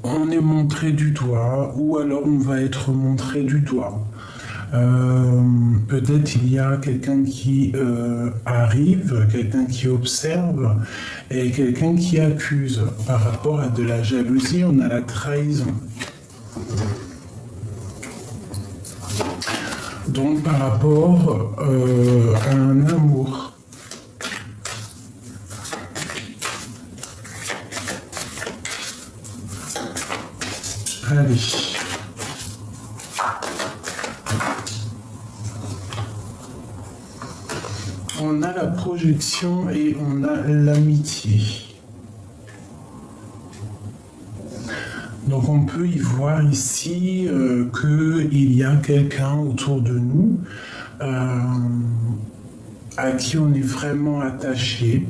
on est montré du doigt ou alors on va être montré du doigt. Peut-être il y a quelqu'un qui arrive, quelqu'un qui observe et quelqu'un qui accuse. Par rapport à de la jalousie, on a la trahison. Donc par rapport à un amour. Allez. On a la projection et on a l'amitié. Donc on peut y voir ici qu'il y a quelqu'un autour de nous à qui on est vraiment attaché,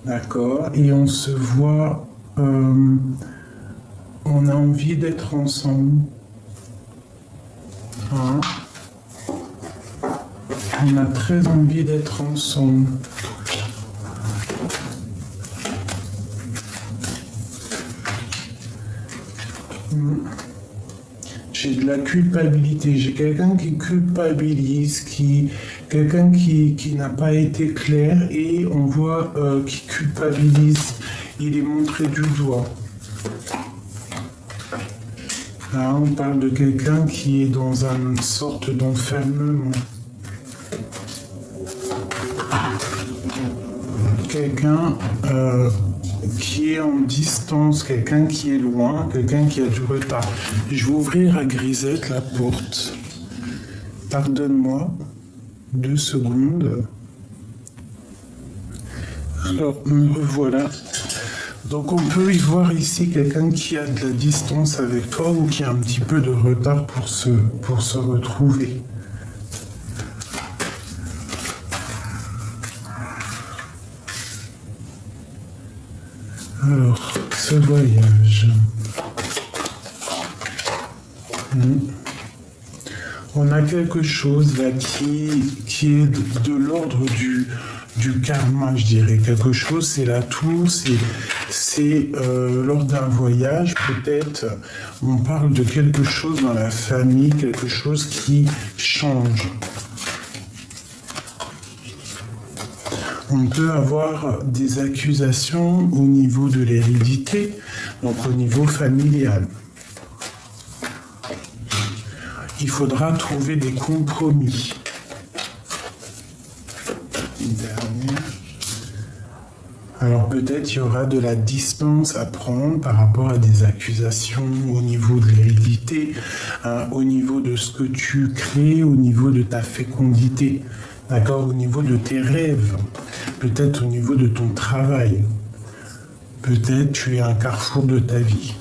d'accord, et on se voit, on a envie d'être ensemble. Hein? On a très envie d'être ensemble. J'ai de la culpabilité, j'ai quelqu'un qui culpabilise, quelqu'un qui n'a pas été clair et on voit qui culpabilise, il est montré du doigt. Là, on parle de quelqu'un qui est dans une sorte d'enfermement. Quelqu'un qui est en distance, quelqu'un qui est loin, quelqu'un qui a du retard. Je vais ouvrir à Grisette la porte. Pardonne-moi, 2 secondes. Alors, me revoilà. Donc on peut y voir ici quelqu'un qui a de la distance avec toi ou qui a un petit peu de retard pour se retrouver. Alors, ce voyage. On a quelque chose là qui est de l'ordre du karma, je dirais. Quelque chose, c'est la tour, c'est lors d'un voyage, peut-être, on parle de quelque chose dans la famille, quelque chose qui change. On peut avoir des accusations au niveau de l'hérédité, donc au niveau familial. Il faudra trouver des compromis. Une dernière. Alors peut-être il y aura de la distance à prendre par rapport à des accusations au niveau de l'hérédité, au niveau de ce que tu crées, au niveau de ta fécondité, d'accord, au niveau de tes rêves, peut-être au niveau de ton travail. Peut-être tu es à un carrefour de ta vie.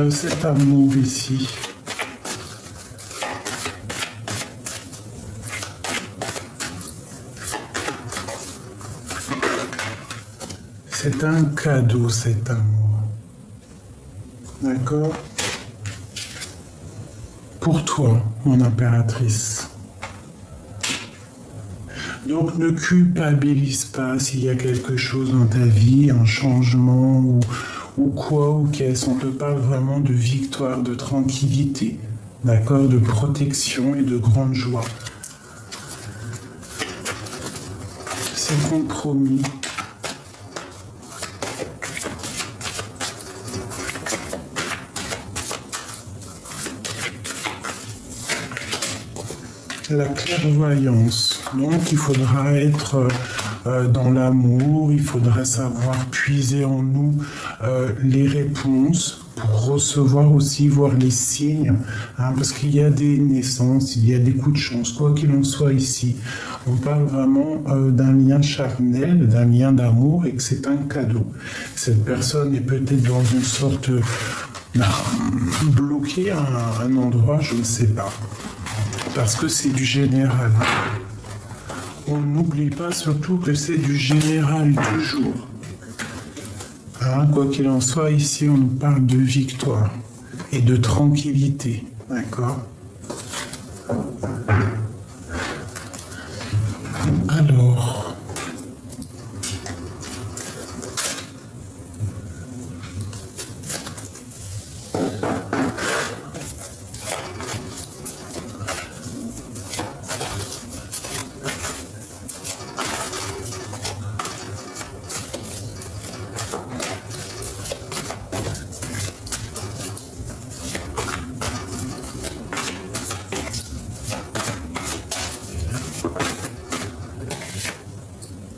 Cet amour ici. C'est un cadeau, cet amour. D'accord? Pour toi, mon impératrice. Donc ne culpabilise pas s'il y a quelque chose dans ta vie, un changement ou quoi ou qu'est-ce. On te parle vraiment de victoire, de tranquillité, d'accord, de protection et de grande joie. C'est compromis. La clairvoyance. Donc il faudra être dans l'amour, il faudra savoir puiser en nous les réponses pour recevoir aussi, voir les signes, hein, parce qu'il y a des naissances, il y a des coups de chance, quoi qu'il en soit ici. On parle vraiment d'un lien charnel, d'un lien d'amour et que c'est un cadeau. Cette personne est peut-être dans une sorte bloquée à un endroit, je ne sais pas. Parce que c'est du général. On n'oublie pas surtout que c'est du général toujours. Hein, quoi qu'il en soit, ici on nous parle de victoire et de tranquillité. D'accord? Alors,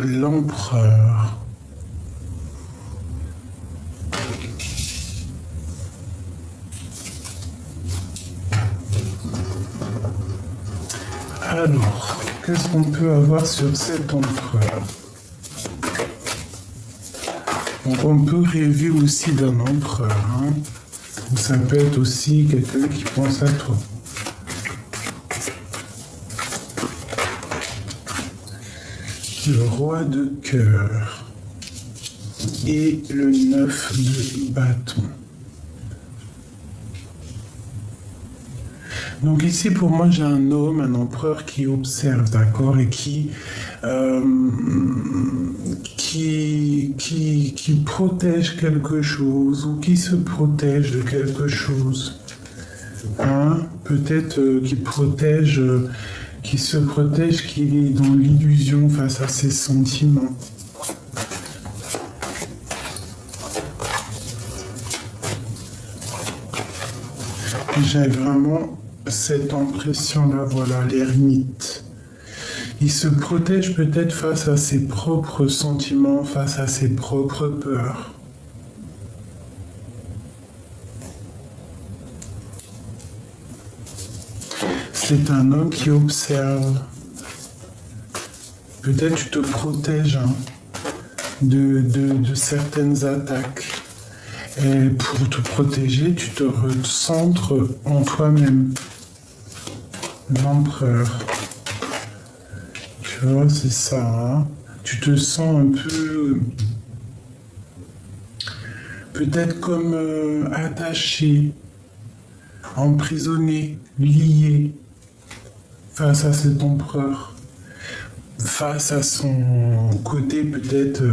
l'empereur. Alors, qu'est-ce qu'on peut avoir sur cet empereur? Donc on peut rêver aussi d'un empereur, hein. Ça peut être aussi quelqu'un qui pense à toi. Le roi de cœur et le 9 de bâton. Donc ici, pour moi, j'ai un homme, un empereur qui observe, d'accord, et qui protège quelque chose ou qui se protège de quelque chose. Hein? Peut-être qui se protège, qui est dans l'illusion face à ses sentiments. J'ai vraiment cette impression-là, voilà, l'ermite. Il se protège peut-être face à ses propres sentiments, face à ses propres peurs. C'est un homme qui observe. Peut-être tu te protèges, hein, de certaines attaques. Et pour te protéger, tu te recentres en toi-même. L'empereur. Tu vois, c'est ça. Hein? Tu te sens un peu... peut-être comme attaché, emprisonné, lié face à cet empereur. Face à son côté peut-être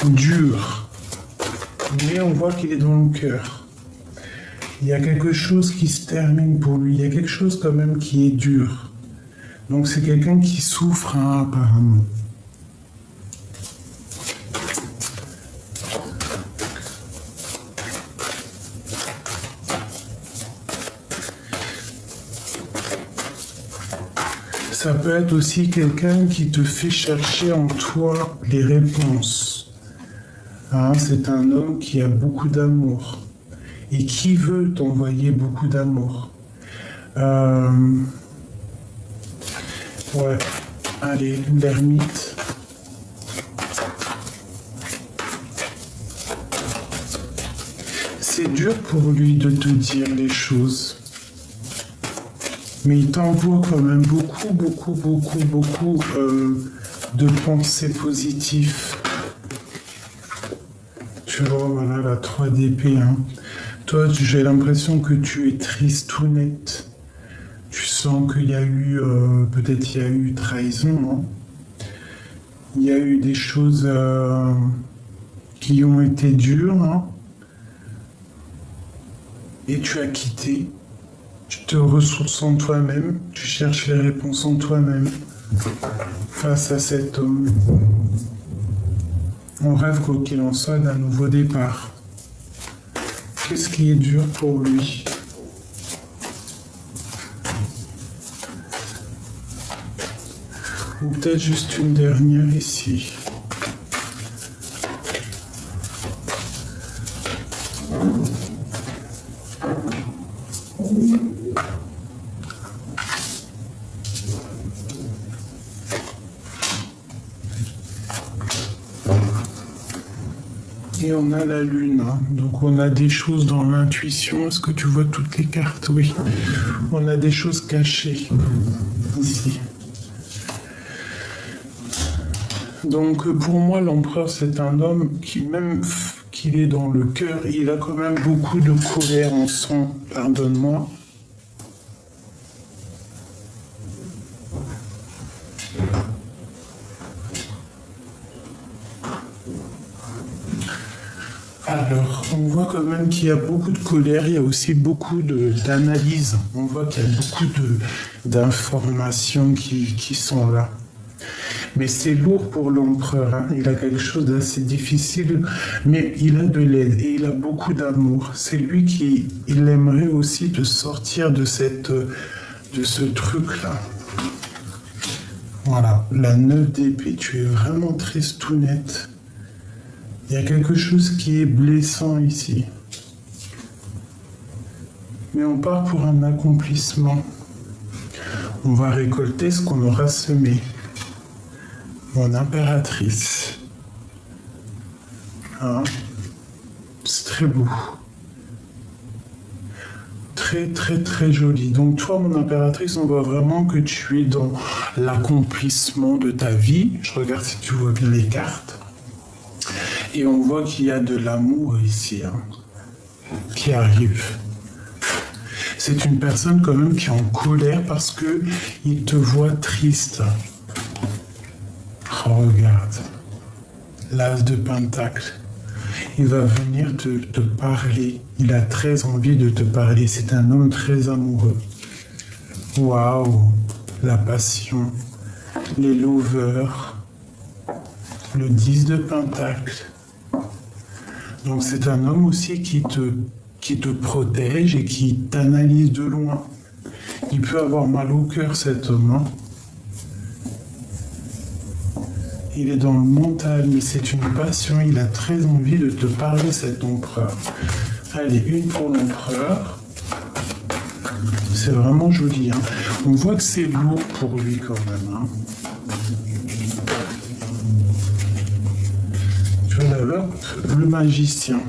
dur. Mais on voit qu'il est dans le cœur. Il y a quelque chose qui se termine pour lui. Il y a quelque chose quand même qui est dur. Donc c'est quelqu'un qui souffre, hein, apparemment. Ça peut être aussi quelqu'un qui te fait chercher en toi les réponses. Hein, c'est un homme qui a beaucoup d'amour et qui veut t'envoyer beaucoup d'amour. Ouais, allez, l'ermite. C'est dur pour lui de te dire les choses. Mais il t'envoie quand même beaucoup de pensées positives. Tu vois, voilà la 3 d'épée. Hein. Toi, j'ai l'impression que tu es triste tout net. Tu sens qu'il y a eu, peut-être il y a eu trahison. Hein. Il y a eu des choses qui ont été dures. Hein. Et tu as quitté. Tu te ressources en toi-même, tu cherches les réponses en toi-même face à cet homme. On rêve, quoi qu'il en soit, d'un nouveau départ. Qu'est-ce qui est dur pour lui? Ou peut-être juste une dernière ici. Et on a la lune, hein. Donc on a des choses dans l'intuition. Est-ce que tu vois toutes les cartes? Oui. On a des choses cachées ici. Donc pour moi, l'empereur, c'est un homme qui, même qu'il est dans le cœur, il a quand même beaucoup de colère en son. Pardonne-moi. Alors, on voit quand même qu'il y a beaucoup de colère, il y a aussi beaucoup d'analyse. On voit qu'il y a beaucoup d'informations qui sont là. Mais c'est lourd pour l'empereur, hein. Il a quelque chose d'assez difficile, mais il a de l'aide et il a beaucoup d'amour. C'est lui il aimerait aussi te sortir de ce truc-là. Voilà, la 9 d'épée, tu es vraiment tristounette. Il y a quelque chose qui est blessant ici. Mais on part pour un accomplissement. On va récolter ce qu'on aura semé. Mon impératrice. Hein? C'est très beau. Très, très, très joli. Donc toi, mon impératrice, on voit vraiment que tu es dans l'accomplissement de ta vie. Je regarde si tu vois bien les cartes. Et on voit qu'il y a de l'amour ici, hein, qui arrive. C'est une personne quand même qui est en colère parce que il te voit triste. Oh, regarde. L'as de Pentacle. Il va venir te parler. Il a très envie de te parler. C'est un homme très amoureux. Waouh, la passion, les lovers, le 10 de Pentacle. Donc c'est un homme aussi qui te protège et qui t'analyse de loin. Il peut avoir mal au cœur, cet homme. Hein. Il est dans le mental, mais c'est une passion. Il a très envie de te parler, cet empereur. Allez, une pour l'empereur. C'est vraiment joli. Hein. On voit que c'est lourd pour lui quand même. Hein. Le magicien.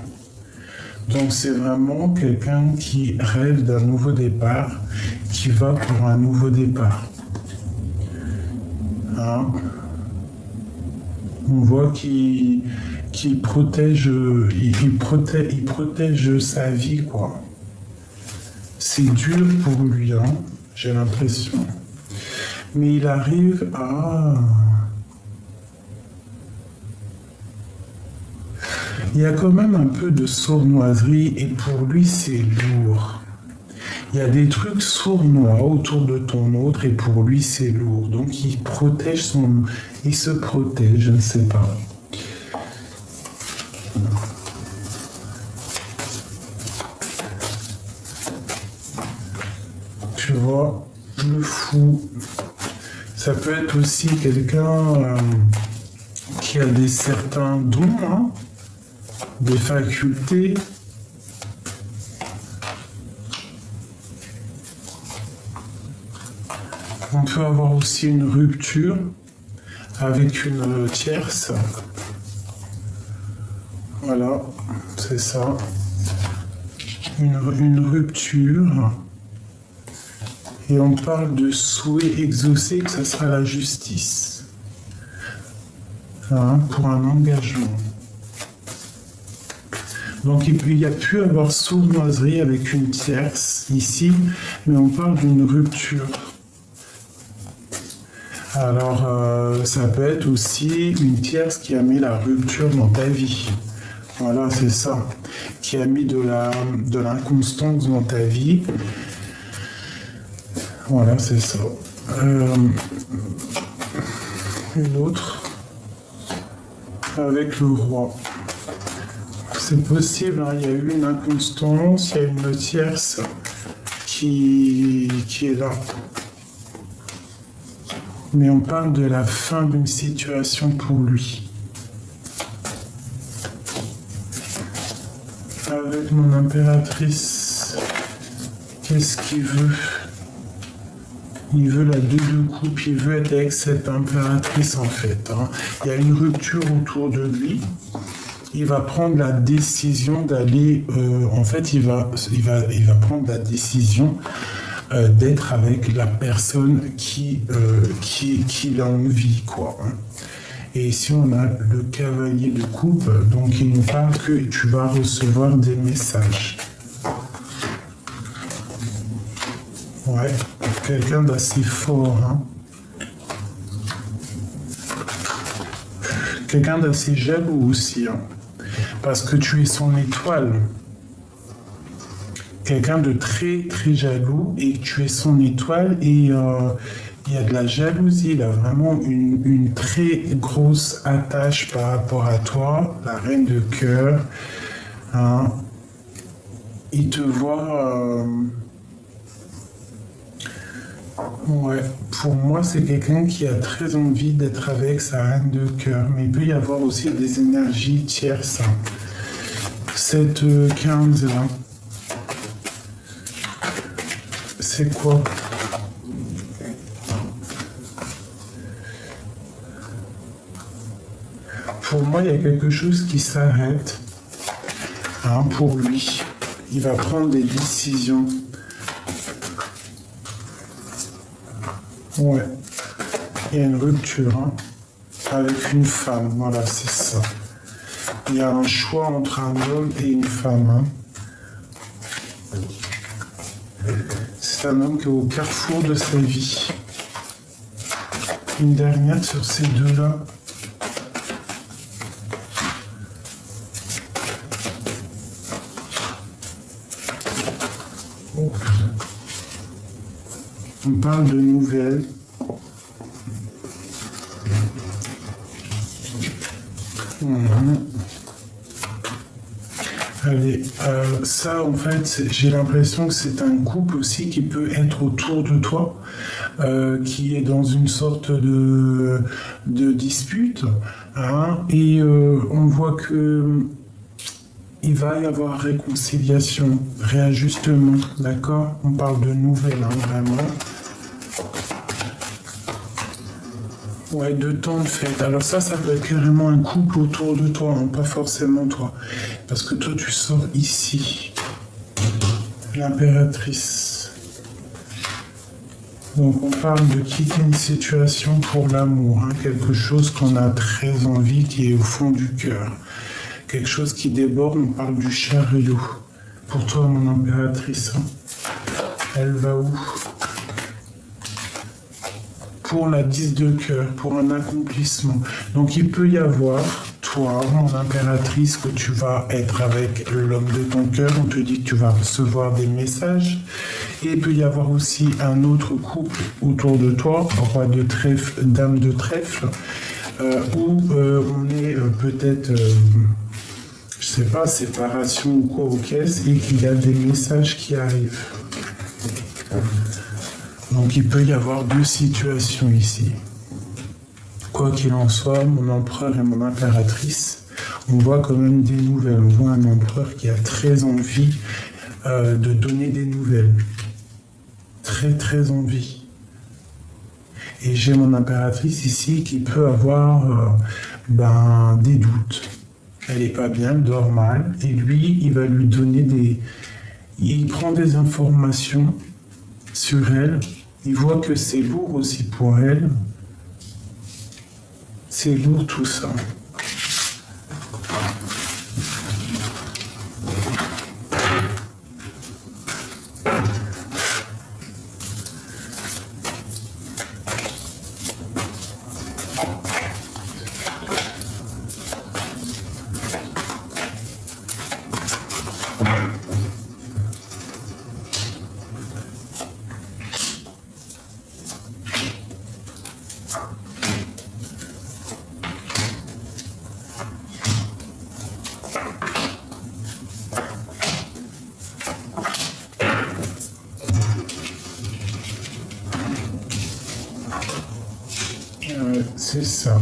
Donc c'est vraiment quelqu'un qui rêve d'un nouveau départ, qui va pour un nouveau départ. Hein? On voit qu'il protège, il protège sa vie, quoi. C'est dur pour lui, hein, j'ai l'impression. Mais il arrive à... Il y a quand même un peu de sournoiserie et pour lui c'est lourd. Il y a des trucs sournois autour de ton autre et pour lui c'est lourd. Donc il protège son... Il se protège, je ne sais pas. Tu vois, le fou. Ça peut être aussi quelqu'un qui a des certains dons, hein, des facultés. On peut avoir aussi une rupture avec une tierce. Voilà, c'est ça. Une rupture. Et on parle de souhait exaucé, que ce sera la justice. Hein, pour un engagement. Donc il y a pu avoir sournoiserie avec une tierce ici, mais on parle d'une rupture. Alors ça peut être aussi une tierce qui a mis la rupture dans ta vie. Voilà, c'est ça. Qui a mis de l'inconstance dans ta vie. Voilà, c'est ça. Une autre avec le roi. C'est possible, hein, il y a eu une inconstance, il y a une tierce qui est là. Mais on parle de la fin d'une situation pour lui. Avec mon impératrice, qu'est-ce qu'il veut? Il veut la 2 de coupe, il veut être avec cette impératrice en fait. Hein. Il y a une rupture autour de lui. Il va prendre la décision d'aller... en fait, il va prendre la décision d'être avec la personne qui a envie, quoi. Hein. Et ici, on a le cavalier de coupe. Donc, il nous parle que tu vas recevoir des messages. Ouais, quelqu'un d'assez fort, hein. Quelqu'un d'assez jaloux aussi, hein. Parce que tu es son étoile. Quelqu'un de très, très jaloux et tu es son étoile et il y a de la jalousie, il a vraiment une très grosse attache par rapport à toi, la reine de cœur. Hein. Il te voit... Ouais, pour moi, c'est quelqu'un qui a très envie d'être avec sa reine de cœur. Mais il peut y avoir aussi des énergies tierces, hein. Cette 15 là, c'est quoi? Pour moi, il y a quelque chose qui s'arrête, hein, pour lui. Il va prendre des décisions. Ouais, il y a une rupture, hein, avec une femme, voilà, c'est ça. Il y a un choix entre un homme et une femme, hein. C'est un homme qui est au carrefour de sa vie. Une dernière sur ces deux-là. Oh. On parle de nouvelles. Allez, ça en fait, j'ai l'impression que c'est un couple aussi qui peut être autour de toi, qui est dans une sorte de dispute, hein, et on voit que il va y avoir réconciliation, réajustement, d'accord? On parle de nouvelles, hein, vraiment. Ouais, de temps de fête. Alors ça peut être carrément un couple autour de toi, hein, pas forcément toi. Parce que toi, tu sors ici. L'impératrice. Donc on parle de quitter une situation pour l'amour, hein, quelque chose qu'on a très envie, qui est au fond du cœur. Quelque chose qui déborde, on parle du chariot. Pour toi, mon impératrice, hein, elle va où? Pour la 10 de cœur, pour un accomplissement. Donc il peut y avoir, toi, mon impératrice, que tu vas être avec l'homme de ton cœur, on te dit que tu vas recevoir des messages. Et il peut y avoir aussi un autre couple autour de toi, roi de trèfle, dame de trèfle, où on est peut-être, je sais pas, séparation ou quoi aux caisses, et qu'il y a des messages qui arrivent. Donc il peut y avoir deux situations ici. Quoi qu'il en soit, mon empereur et mon impératrice, on voit quand même des nouvelles. On voit un empereur qui a très envie de donner des nouvelles. Très très envie. Et j'ai mon impératrice ici qui peut avoir des doutes. Elle n'est pas bien, elle dort mal. Et lui, il va lui donner des... Il prend des informations sur elle. Il voit que c'est lourd aussi pour elle. C'est lourd tout ça. C'est ça.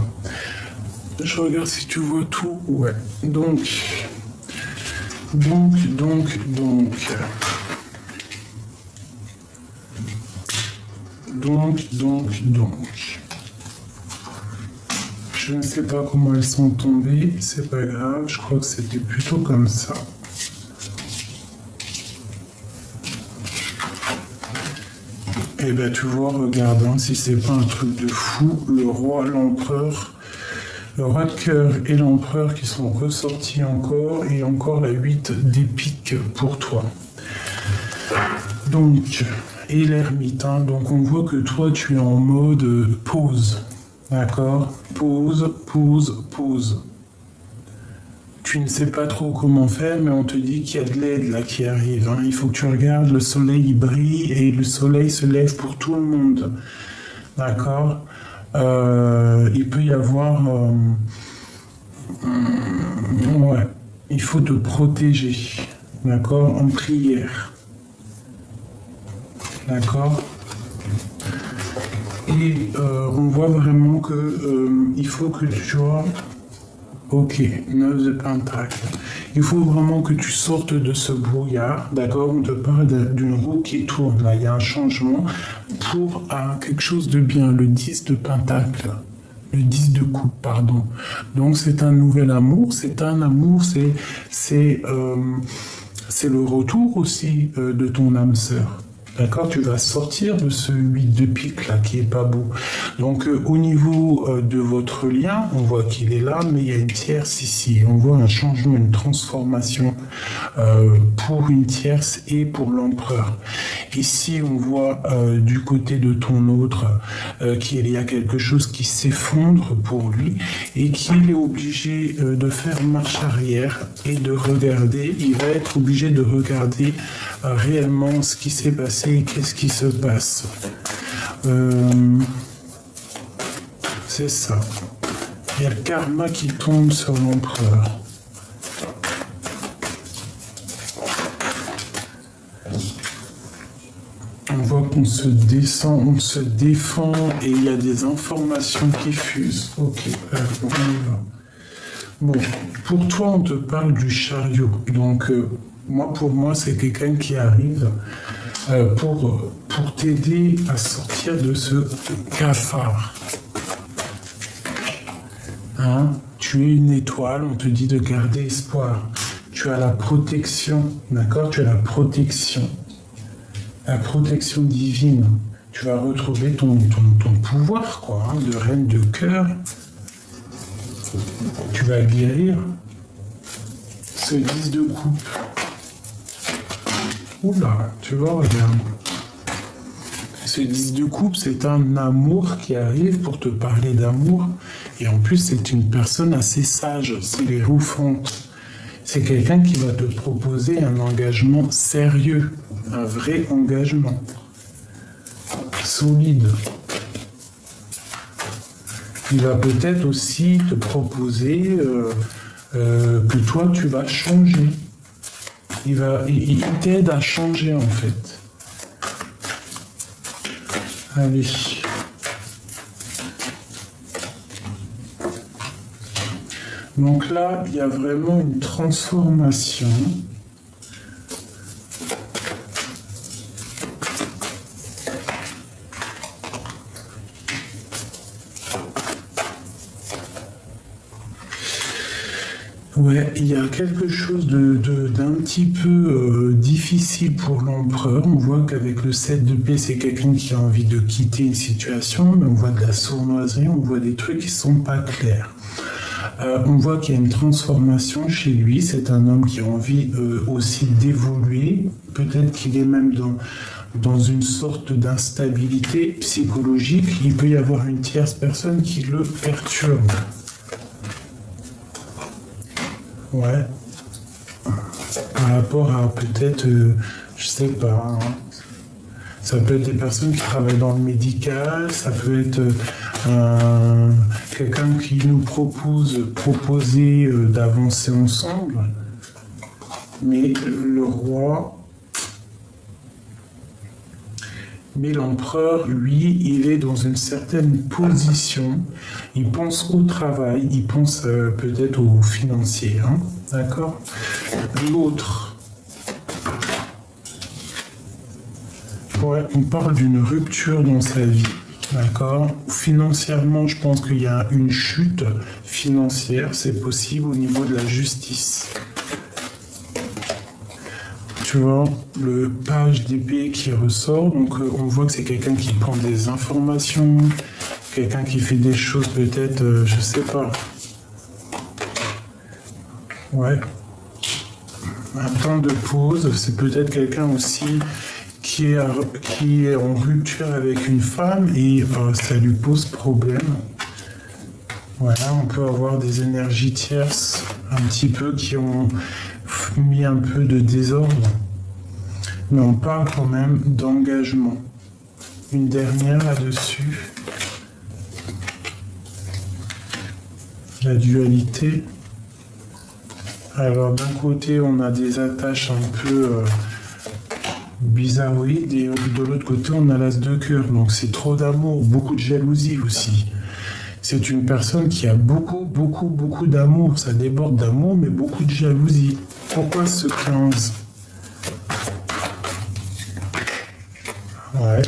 Je regarde si tu vois tout. Ouais. Donc. Je ne sais pas comment elles sont tombées. C'est pas grave. Je crois que c'était plutôt comme ça. Eh ben tu vois, regarde, hein, si c'est pas un truc de fou, le roi, l'empereur, le roi de cœur et l'empereur qui sont ressortis encore, et encore la 8 d'épique pour toi. Donc, et l'ermite, hein, donc on voit que toi tu es en mode pause, d'accord? Pause. Tu ne sais pas trop comment faire, mais on te dit qu'il y a de l'aide là qui arrive, hein. Il faut que tu regardes, le soleil brille et le soleil se lève pour tout le monde. D'accord? Il peut y avoir... ouais, il faut te protéger. D'accord? En prière. D'accord? Et on voit vraiment que il faut que tu vois. Ok, 9 de pentacle. Il faut vraiment que tu sortes de ce brouillard, d'accord? On te parle d'une roue qui tourne, là, il y a un changement pour quelque chose de bien, le 10 de pentacle. Le 10 de coupe, pardon. Donc c'est un nouvel amour, c'est le retour aussi de ton âme sœur. D'accord, tu vas sortir de ce 8 de pique là qui est pas beau. Donc au niveau de votre lien, on voit qu'il est là, mais il y a une tierce ici. On voit un changement, une transformation pour une tierce et pour l'empereur. Ici, on voit du côté de ton autre qu'il y a quelque chose qui s'effondre pour lui et qu'il est obligé de faire marche arrière et de regarder. Il va être obligé de regarder réellement ce qui s'est passé et qu'est-ce qui se passe. C'est ça. Il y a le karma qui tombe sur l'empereur. On voit qu'on se descend, on se défend et il y a des informations qui fusent. Ok, on y va. Bon, pour toi, on te parle du chariot. Donc, pour moi, c'est quelqu'un qui arrive pour t'aider à sortir de ce cafard. Hein? Tu es une étoile, on te dit de garder espoir. Tu as la protection, d'accord? Tu as la protection divine. Tu vas retrouver ton pouvoir, quoi, hein, de reine de cœur. Tu vas guérir ce 10 de coupe. Oula, tu vois, regarde. Ce 10 de coupe, c'est un amour qui arrive pour te parler d'amour. Et en plus, c'est une personne assez sage. C'est les roufantes. C'est quelqu'un qui va te proposer un engagement sérieux. Un vrai engagement. Solide. Il va peut-être aussi te proposer que toi, tu vas changer. Il t'aide à changer, en fait. Allez. Donc là, il y a vraiment une transformation. Ouais, il y a quelque chose d'un petit peu difficile pour l'empereur. On voit qu'avec le 7 de paix, c'est quelqu'un qui a envie de quitter une situation, mais on voit de la sournoiserie, on voit des trucs qui sont pas clairs. On voit qu'il y a une transformation chez lui. C'est un homme qui a envie aussi d'évoluer. Peut-être qu'il est même dans une sorte d'instabilité psychologique. Il peut y avoir une tierce personne qui le perturbe. Ouais. Par rapport à peut-être, je sais pas, hein. Ça peut être des personnes qui travaillent dans le médical, ça peut être quelqu'un qui nous proposer d'avancer ensemble. Mais le roi, mais l'empereur, lui, il est dans une certaine position. Il pense au travail, il pense peut-être au financier, hein, d'accord? L'autre. Ouais, on parle d'une rupture dans sa vie, d'accord? Financièrement, je pense qu'il y a une chute financière, c'est possible au niveau de la justice. Tu vois, le page d'épée qui ressort, donc on voit que c'est quelqu'un qui prend des informations, quelqu'un qui fait des choses peut-être, je sais pas. Ouais. Un temps de pause, c'est peut-être quelqu'un aussi qui est en rupture avec une femme et ça lui pose problème. Voilà, on peut avoir des énergies tierces un petit peu qui ont mis un peu de désordre. Mais on parle quand même d'engagement. Une dernière là-dessus. La dualité. Alors d'un côté, on a des attaches un peu bizarroïde, et de l'autre côté, on a l'as de cœur. Donc c'est trop d'amour, beaucoup de jalousie aussi. C'est une personne qui a beaucoup, beaucoup, beaucoup d'amour. Ça déborde d'amour, mais beaucoup de jalousie. Pourquoi ce 15? Ouais.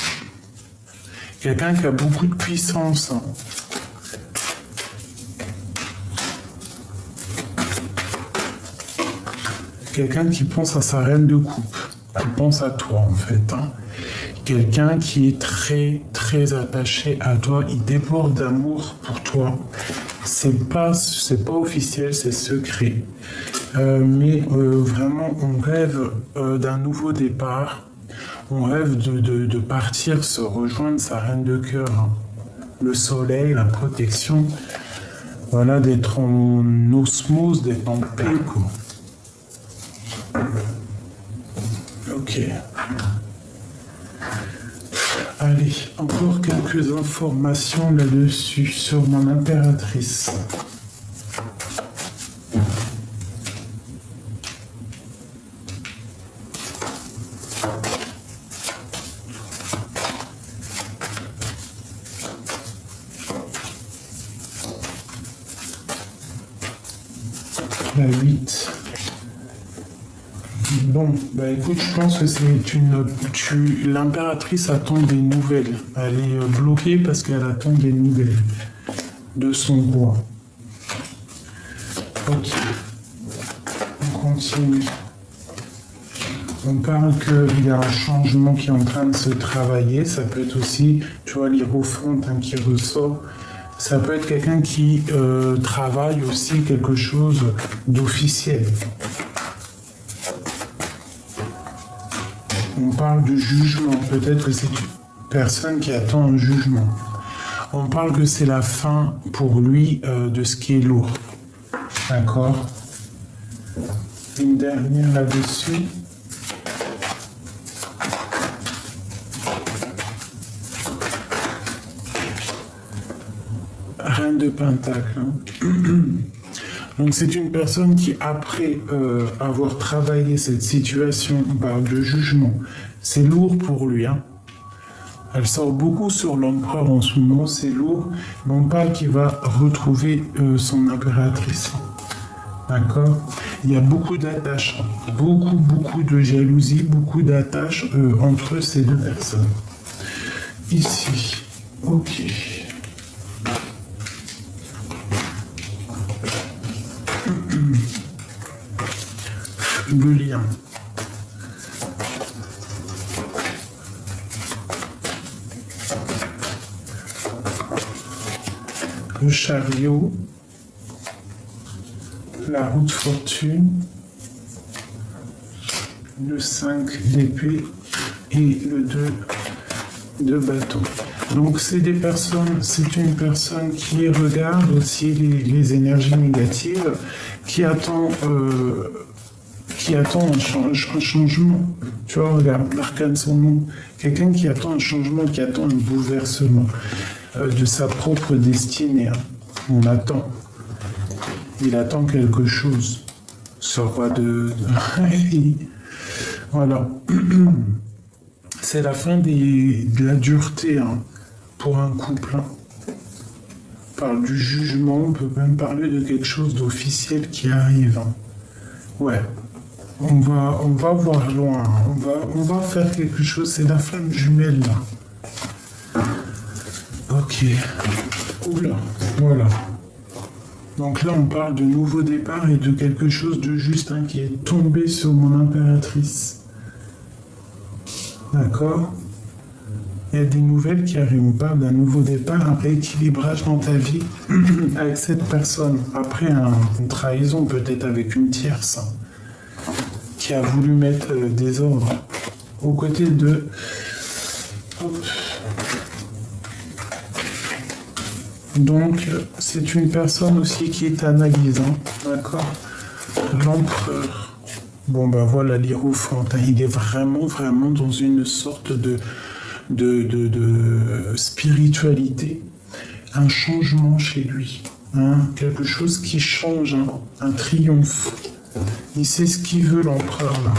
Quelqu'un qui a beaucoup de puissance. Quelqu'un qui pense à sa reine de coupe. Qui pense à toi, en fait. Quelqu'un qui est très, très attaché à toi. Il déborde d'amour pour toi. C'est pas officiel, c'est secret. Mais vraiment, on rêve d'un nouveau départ. On rêve de partir, se rejoindre sa reine de cœur. Le soleil, la protection. Voilà, d'être en osmose, d'être en paix, quoi. Ok. Allez, encore quelques informations là-dessus sur mon impératrice. La 8. Bon, bah écoute, je pense que l'impératrice attend des nouvelles. Elle est bloquée parce qu'elle attend des nouvelles de son roi. Ok. On continue. On parle qu'il y a un changement qui est en train de se travailler. Ça peut être aussi, tu vois, l'hiérophant qui ressort. Ça peut être quelqu'un qui travaille aussi quelque chose d'officiel. On parle de jugement. Peut-être que c'est une personne qui attend un jugement. On parle que c'est la fin pour lui de ce qui est lourd. D'accord? Une dernière là-dessus. Reine de Pentacle. Donc c'est une personne qui, après avoir travaillé cette situation, on parle de jugement. C'est lourd pour lui. Elle sort beaucoup sur l'empereur en ce moment, c'est lourd. Mais on parle qu'il va retrouver son impératrice. D'accord? Il y a beaucoup d'attaches, beaucoup de jalousie, beaucoup d'attaches entre ces deux personnes. Ici. Ok. Le lien. Le chariot. La roue de fortune. Le 5 d'épée et le 2 de bâton. Donc c'est une personne qui regarde aussi les énergies négatives, qui attend un changement. Tu vois, regarde, l'arcane son nom. Quelqu'un qui attend un changement, qui attend un bouleversement de sa propre destinée. On attend. Il attend quelque chose. Ce roi de... Voilà. C'est la fin de la dureté pour un couple. On parle du jugement, on peut même parler de quelque chose d'officiel qui arrive. Ouais. On va voir loin. On va faire quelque chose. C'est la flamme jumelle là. Ok. Oula. Voilà. Donc là, on parle de nouveau départ et de quelque chose de juste qui est tombé sur mon impératrice. D'accord? Il y a des nouvelles qui arrivent. On parle d'un nouveau départ, un rééquilibrage dans ta vie avec cette personne. Après, une trahison, peut-être avec une tierce, qui a voulu mettre des ordres aux côtés de... Hop. Donc, c'est une personne aussi qui est analysante, d'accord? L'empereur. Bon, ben voilà, l'hiérophant, il est vraiment dans une sorte de spiritualité, un changement chez lui, quelque chose qui change, un triomphe. Il sait ce qu'il veut, l'empereur, là.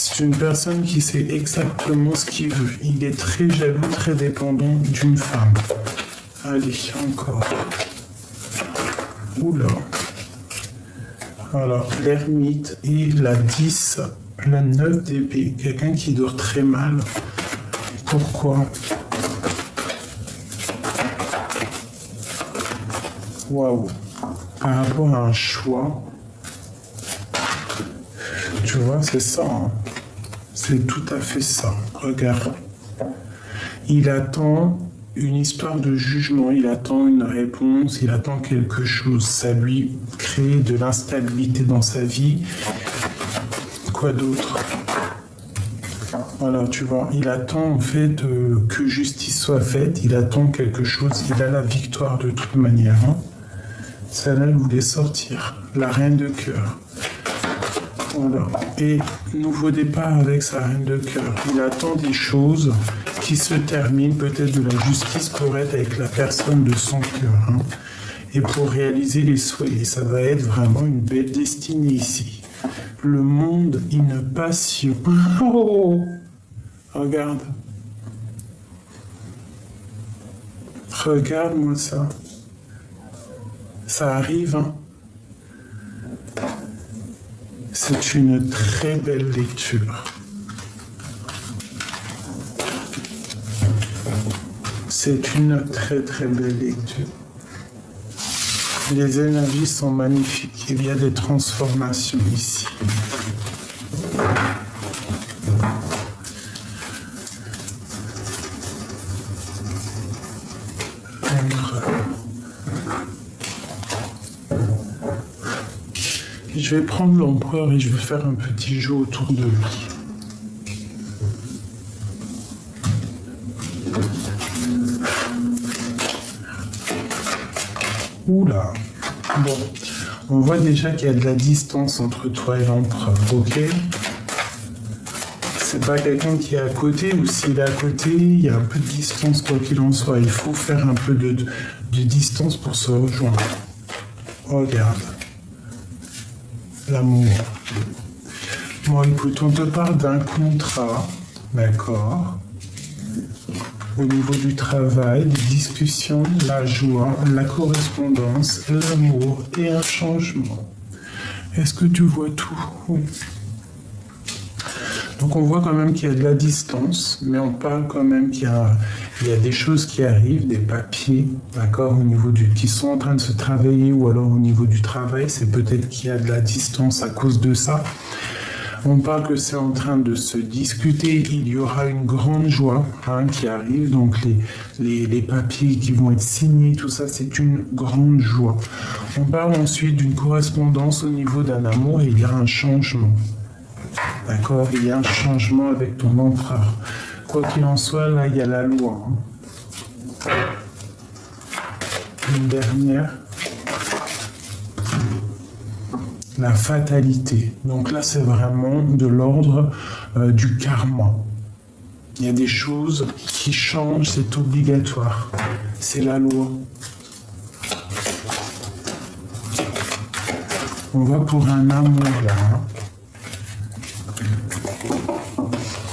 C'est une personne qui sait exactement ce qu'il veut. Il est très jaloux, très dépendant d'une femme. Allez, encore. Oula. Alors, l'ermite et la 10, la 9 d'épée. Quelqu'un qui dort très mal. Pourquoi? Waouh. Par rapport à un choix. Tu vois, c'est ça. Hein. C'est tout à fait ça. Regarde. Il attend une histoire de jugement, il attend une réponse, il attend quelque chose. Ça lui crée de l'instabilité dans sa vie. Quoi d'autre? Voilà, tu vois, il attend en fait que justice soit faite, il attend quelque chose, il a la victoire de toute manière. Hein. Celle-là, elle voulait sortir. La reine de cœur. Voilà. Et nouveau départ avec sa reine de cœur. Il attend des choses qui se terminent, peut-être de la justice pour être avec la personne de son cœur. Hein. Et pour réaliser les souhaits. Et ça va être vraiment une belle destinée ici. Le monde, une passion. Oh, regarde. Regarde-moi ça. Ça arrive, hein. C'est une très belle lecture. C'est une très très belle lecture. Les énergies sont magnifiques. Il y a des transformations ici. Je vais prendre l'empereur et je vais faire un petit jeu autour de lui. Oula. Bon, on voit déjà qu'il y a de la distance entre toi et l'empereur, ok? C'est pas quelqu'un qui est à côté, ou s'il est à côté, il y a un peu de distance quoi qu'il en soit. Il faut faire un peu de distance pour se rejoindre. Regarde. L'amour. Bon, écoute, on te parle d'un contrat, d'accord? Au niveau du travail, des discussions, la joie, la correspondance, l'amour et un changement. Est-ce que tu vois tout? Oui. Donc on voit quand même qu'il y a de la distance, mais on parle quand même qu'il y a des choses qui arrivent, des papiers, d'accord, au niveau qui sont en train de se travailler, ou alors au niveau du travail, c'est peut-être qu'il y a de la distance à cause de ça. On parle que c'est en train de se discuter, il y aura une grande joie qui arrive, donc les papiers qui vont être signés, tout ça, c'est une grande joie. On parle ensuite d'une correspondance au niveau d'un amour, et il y a un changement. D'accord, il y a un changement avec ton empereur. Quoi qu'il en soit, là, il y a la loi. Une dernière. La fatalité. Donc là, c'est vraiment de l'ordre du karma. Il y a des choses qui changent, c'est obligatoire. C'est la loi. On va pour un amour là. Hein.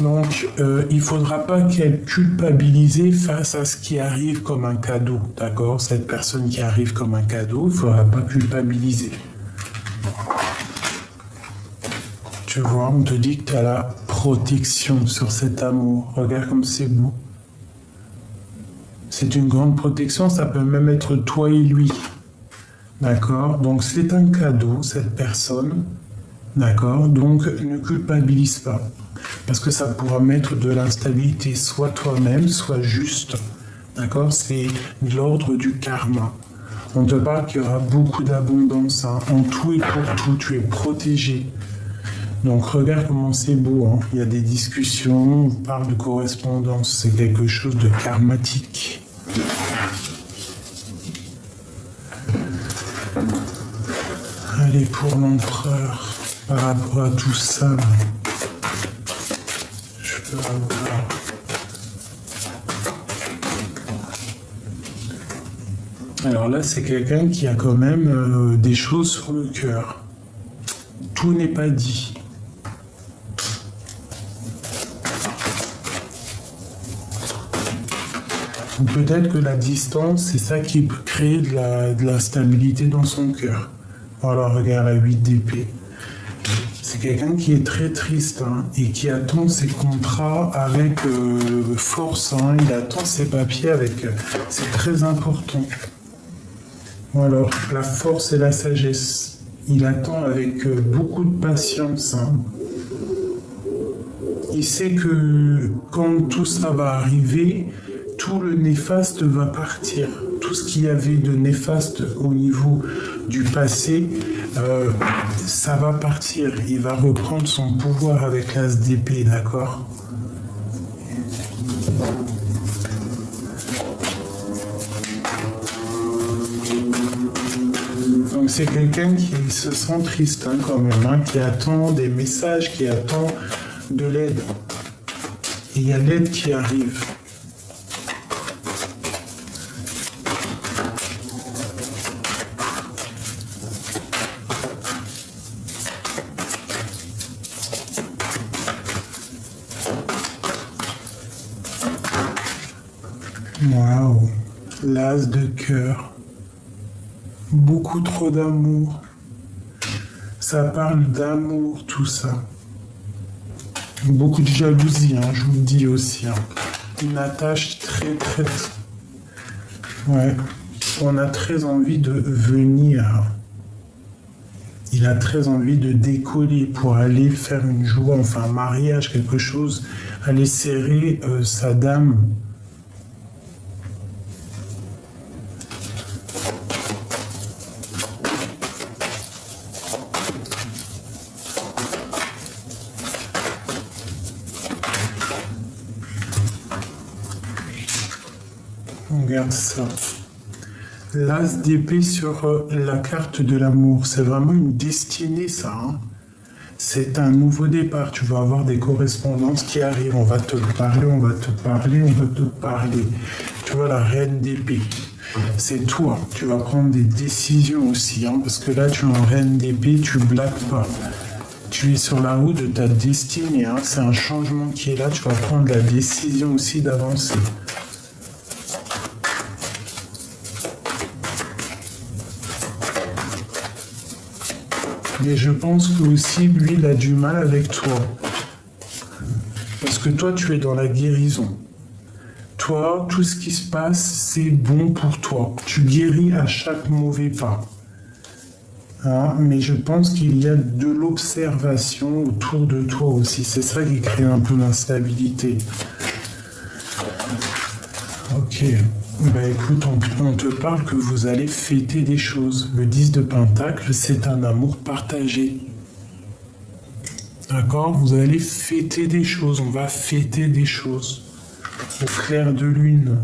Donc, il ne faudra pas qu'elle culpabilise face à ce qui arrive comme un cadeau, d'accord? Cette personne qui arrive comme un cadeau, il ne faudra pas culpabiliser. Tu vois, on te dit que tu as la protection sur cet amour. Regarde comme c'est beau. C'est une grande protection, ça peut même être toi et lui. D'accord? Donc, c'est un cadeau, cette personne. D'accord? Donc, ne culpabilise pas. Parce que ça pourra mettre de l'instabilité, soit toi-même, soit juste. D'accord? C'est l'ordre du karma. On te parle qu'il y aura beaucoup d'abondance. Hein. En tout et pour tout, tu es protégé. Donc regarde comment c'est beau. Hein. Il y a des discussions, on parle de correspondance. C'est quelque chose de karmatique. Allez, pour l'empereur, par rapport à tout ça... Alors là, c'est quelqu'un qui a quand même des choses sur le cœur. Tout n'est pas dit. Ou peut-être que la distance, c'est ça qui peut créer de la stabilité dans son cœur. Voilà, regarde la 8 d'épée. C'est quelqu'un qui est très triste hein, et qui attend ses contrats avec force. Hein, il attend ses papiers avec... c'est très important. Voilà, la force et la sagesse. Il attend avec beaucoup de patience. Hein. Il sait que quand tout ça va arriver, tout le néfaste va partir. Tout ce qu'il y avait de néfaste au niveau du passé, ça va partir. Il va reprendre son pouvoir avec l'as d'épée, d'accord ? Donc c'est quelqu'un qui se sent triste hein, quand même, hein, qui attend des messages, qui attend de l'aide. Et il y a l'aide qui arrive. Waouh, l'as de cœur. Beaucoup trop d'amour. Ça parle d'amour, tout ça. Beaucoup de jalousie, hein, je vous le dis aussi. Hein. Une attache très, très... Ouais. On a très envie de venir. Il a très envie de décoller pour aller faire une joie, enfin un mariage, quelque chose. Aller serrer sa dame. Regarde ça. L'as d'épée sur la carte de l'amour. C'est vraiment une destinée, ça. Hein. C'est un nouveau départ. Tu vas avoir des correspondances qui arrivent. On va te parler, on va te parler, on va te parler. Tu vois, la reine d'épée. C'est toi. Tu vas prendre des décisions aussi. Hein, parce que là, tu es en reine d'épée, tu blagues pas. Tu es sur la route de ta destinée. Hein. C'est un changement qui est là. Tu vas prendre la décision aussi d'avancer. Mais je pense que aussi, lui, il a du mal avec toi. Parce que toi, tu es dans la guérison. Toi, tout ce qui se passe, c'est bon pour toi. Tu guéris à chaque mauvais pas. Hein, mais je pense qu'il y a de l'observation autour de toi aussi. C'est ça qui crée un peu l'instabilité. Ok. Ben écoute, on te parle que vous allez fêter des choses. Le 10 de Pentacle, c'est un amour partagé. D'accord ? Vous allez fêter des choses. On va fêter des choses. Au clair de lune.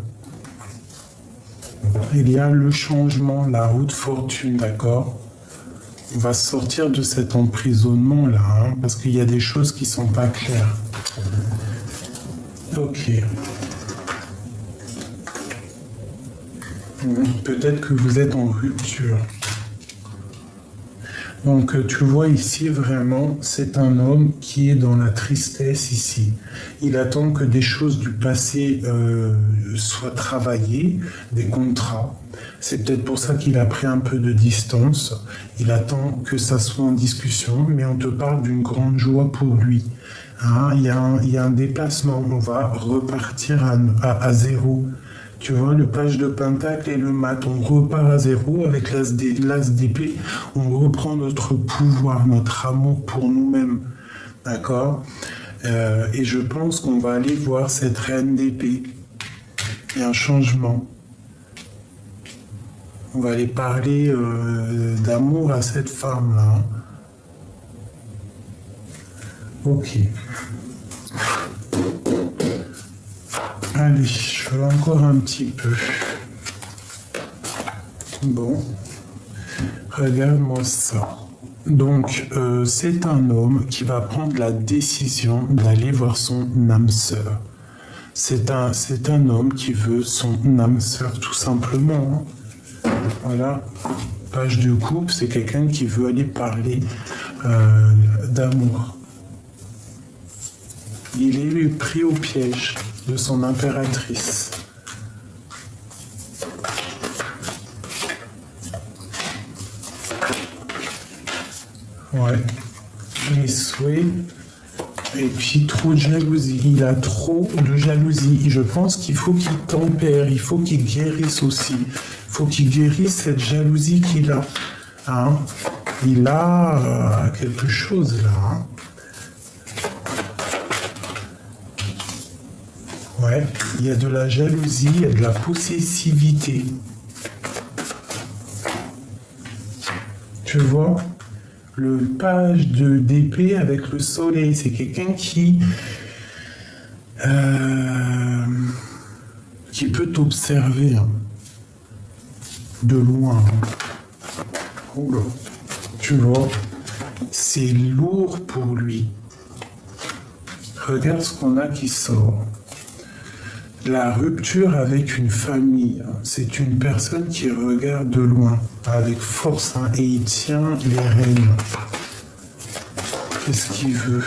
Il y a le changement, la roue de fortune, d'accord ? On va sortir de cet emprisonnement-là, hein, parce qu'il y a des choses qui sont pas claires. Ok. Peut-être que vous êtes en rupture. Donc tu vois ici vraiment, c'est un homme qui est dans la tristesse ici. Il attend que des choses du passé soient travaillées, des contrats. C'est peut-être pour ça qu'il a pris un peu de distance. Il attend que ça soit en discussion, mais on te parle d'une grande joie pour lui. Hein, il y a un déplacement, on va repartir à zéro. Tu vois, le page de Pentacle et le mat, on repart à zéro avec l'as d'épée, on reprend notre pouvoir, notre amour pour nous-mêmes, d'accord ? Et je pense qu'on va aller voir cette reine d'épée. Il y a un changement. On va aller parler d'amour à cette femme-là. Ok. Allez, je vais encore un petit peu. Bon, regarde-moi ça. Donc, c'est un homme qui va prendre la décision d'aller voir son âme sœur. C'est un homme qui veut son âme sœur, tout simplement. Hein. Voilà. Page de coupe, c'est quelqu'un qui veut aller parler d'amour. Il est pris au piège de son impératrice. Ouais. Les souhaits. Et puis trop de jalousie. Il a trop de jalousie. Je pense qu'il faut qu'il tempère. Il faut qu'il guérisse aussi. Il faut qu'il guérisse cette jalousie qu'il a. Hein? Il a quelque chose là. Hein? Ouais, il y a de la jalousie, il y a de la possessivité. Tu vois, le page d'épée avec le soleil, c'est quelqu'un qui peut t'observer hein, de loin. Oula. Tu vois, c'est lourd pour lui. Regarde ce qu'on a qui sort. La rupture avec une famille, c'est une personne qui regarde de loin, avec force, hein, et il tient les rênes. Qu'est-ce qu'il veut?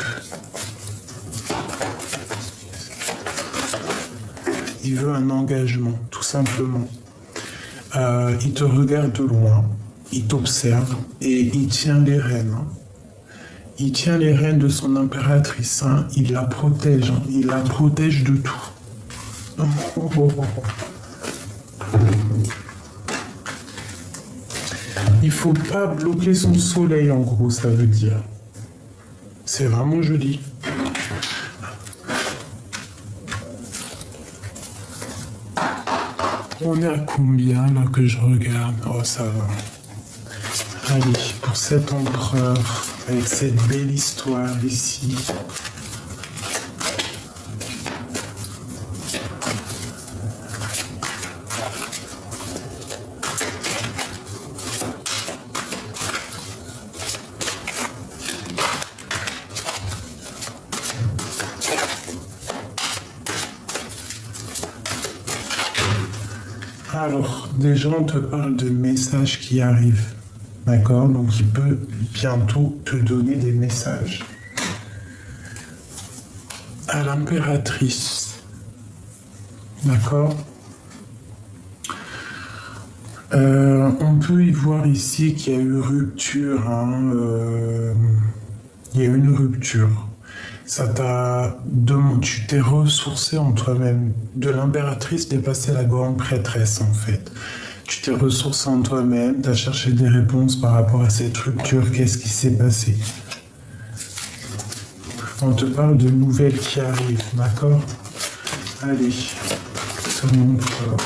Il veut un engagement, tout simplement. Il te regarde de loin, il t'observe et il tient les rênes. Hein. Il tient les rênes de son impératrice, hein. Il la protège, hein. Il la protège de tout. Il faut pas bloquer son soleil, en gros, ça veut dire. C'est vraiment joli. On est à combien là que je regarde? Oh, ça va. Allez, pour cet empereur, avec cette belle histoire ici. Alors, déjà, on te parle de messages qui arrivent. D'accord? Donc, il peut bientôt te donner des messages. À l'impératrice. D'accord? On peut y voir ici qu'il y a eu rupture. Hein, il y a eu une rupture. Tu t'es ressourcé en toi-même. De l'impératrice, t'es passé à la grande prêtresse, en fait. Tu t'es ressourcé en toi-même, t'as cherché des réponses par rapport à cette rupture. Qu'est-ce qui s'est passé? On te parle de nouvelles qui arrivent, d'accord? Allez, ce monde fort.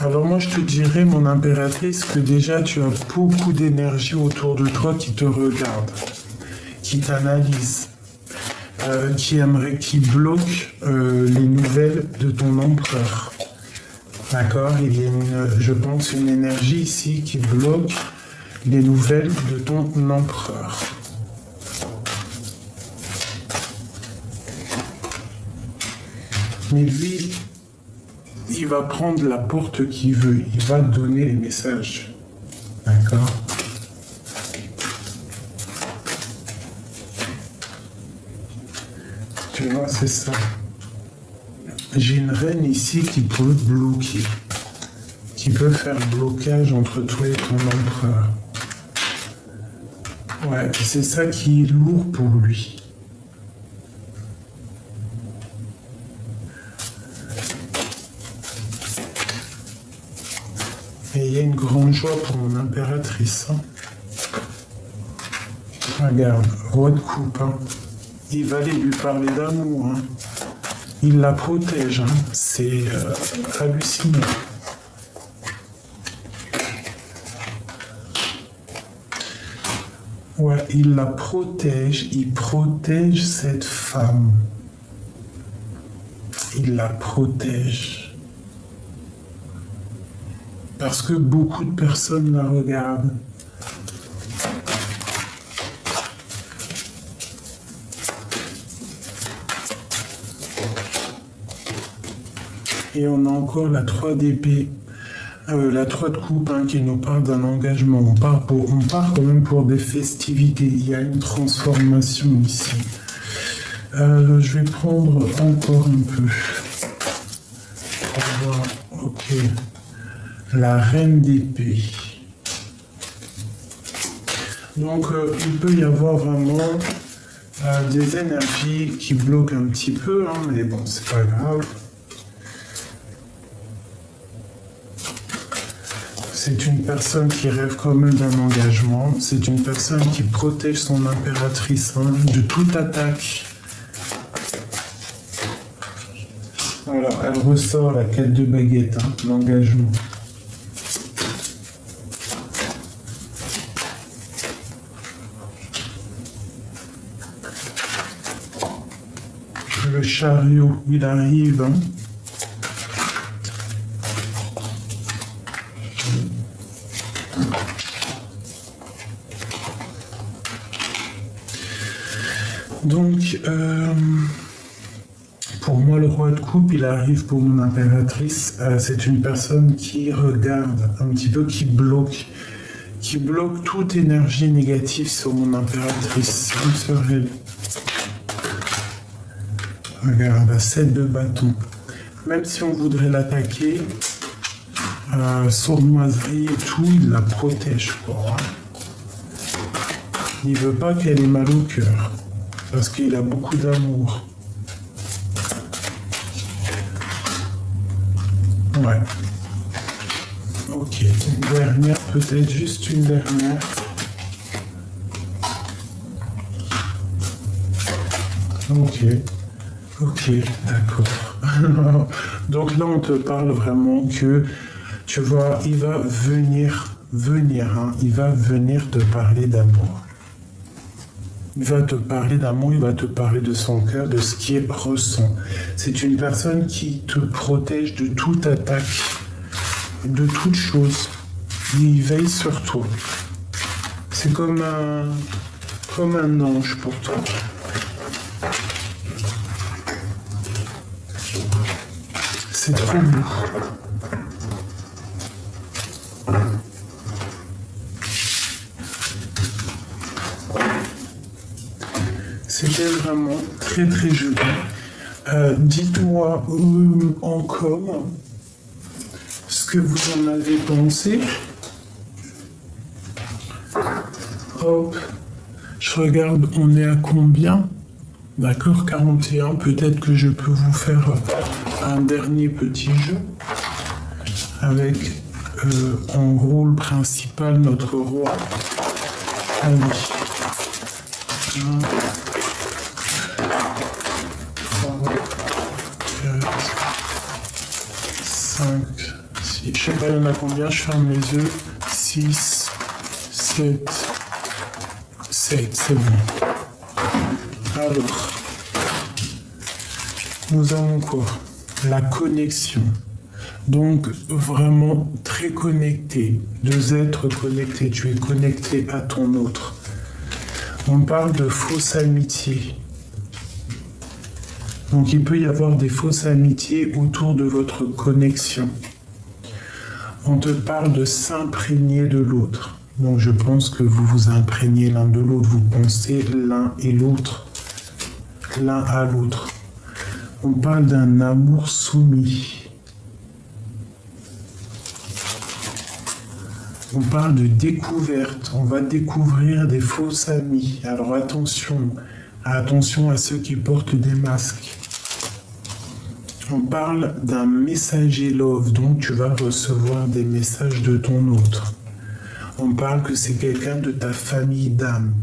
Alors moi je te dirais, mon impératrice, que déjà tu as beaucoup d'énergie autour de toi qui te regarde, qui t'analyse, qui bloque les nouvelles de ton empereur. D'accord? Il y a je pense, une énergie ici qui bloque les nouvelles de ton empereur. Mais lui, il va prendre la porte qu'il veut. Il va donner les messages. D'accord? Tu vois, c'est ça. J'ai une reine ici qui peut bloquer. Qui peut faire blocage entre toi et ton empereur. Ouais, c'est ça qui est lourd pour lui. Et il y a une grande joie pour mon impératrice. Hein. Regarde, roi de coupe. Hein. Il va aller lui parler d'amour. Hein. Il la protège. Hein. C'est hallucinant. Ouais, il la protège. Il protège cette femme. Il la protège. Parce que beaucoup de personnes la regardent. Et on a encore la 3 d'épée, la 3 de coupe hein, qui nous parle d'un engagement. On part quand même pour des festivités. Il y a une transformation ici. Je vais prendre encore un peu. On va voir, ok. La reine d'épée. Donc, il peut y avoir vraiment des énergies qui bloquent un petit peu, hein, mais bon, c'est pas grave. C'est une personne qui rêve quand même d'un engagement. C'est une personne qui protège son impératrice hein, de toute attaque. Voilà, elle ressort la quête de baguette, hein, l'engagement. Le chariot, il arrive. Hein. Donc, pour moi, le roi de coupe, il arrive pour mon impératrice. C'est une personne qui regarde un petit peu, qui bloque toute énergie négative sur mon impératrice. Regarde, la 7 de bâton. Même si on voudrait l'attaquer, sournoiserie et tout, il la protège. Quoi. Il veut pas qu'elle ait mal au cœur, parce qu'il a beaucoup d'amour. Ouais. Ok, une dernière, peut-être juste une dernière. Ok, d'accord. Donc là, on te parle vraiment que, tu vois, il va venir, hein, il va venir te parler d'amour. Il va te parler d'amour, il va te parler de son cœur, de ce qu'il ressent. C'est une personne qui te protège de toute attaque, de toute chose. Il veille sur toi. C'est comme un ange pour toi. C'est trop beau. C'était vraiment très très joli. Dites-moi en com ce que vous en avez pensé. Hop, je regarde, on est à combien? D'accord, 41. Peut-être que je peux vous faire un dernier petit jeu avec en rôle principal notre roi. Allez. 1, 5, 6, je sais pas il y en a combien, je ferme les yeux, 6, 7, c'est bon. Alors, nous avons quoi? La connexion. Donc, vraiment très connecté, deux êtres connectés, tu es connecté à ton autre. On parle de fausse amitié. Donc il peut y avoir des fausses amitiés autour de votre connexion. On te parle de s'imprégner de l'autre. Donc je pense que vous vous imprégnez l'un de l'autre, vous pensez l'un et l'autre, l'un à l'autre. On parle d'un amour soumis. On parle de découverte. On va découvrir des faux amis. Alors attention à ceux qui portent des masques. On parle d'un messager love, donc tu vas recevoir des messages de ton autre. On parle que c'est quelqu'un de ta famille d'âme.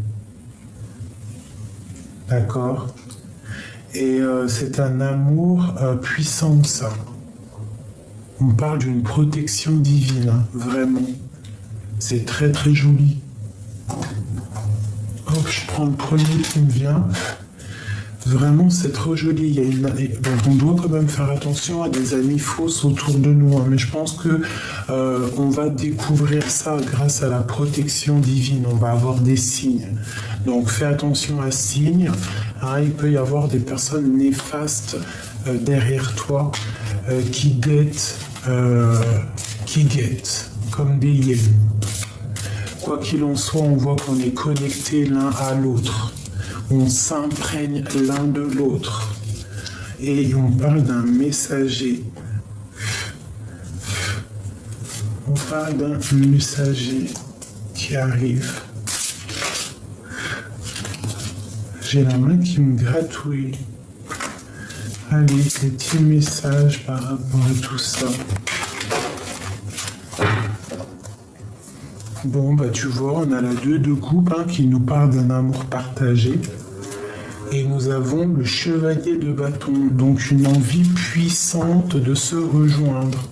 D'accord? Et c'est un amour puissant, ça. On parle d'une protection divine, hein, vraiment. C'est très très joli. Hop, je prends le premier qui me vient. Vraiment, c'est trop joli. Donc, on doit quand même faire attention à des amis fausses autour de nous. Hein. Mais je pense que on va découvrir ça grâce à la protection divine. On va avoir des signes. Donc, fais attention à signes. Hein. Il peut y avoir des personnes néfastes derrière toi qui guettent comme des hyènes. Quoi qu'il en soit, on voit qu'on est connectés l'un à l'autre. On s'imprègne l'un de l'autre. Et on parle d'un messager. On parle d'un messager qui arrive. J'ai la main qui me gratouille. Allez, des petits messages par rapport à tout ça. Bon, bah tu vois, on a la 2 de coupe qui nous parle d'un amour partagé. Et nous avons le chevalier de bâton, donc une envie puissante de se rejoindre.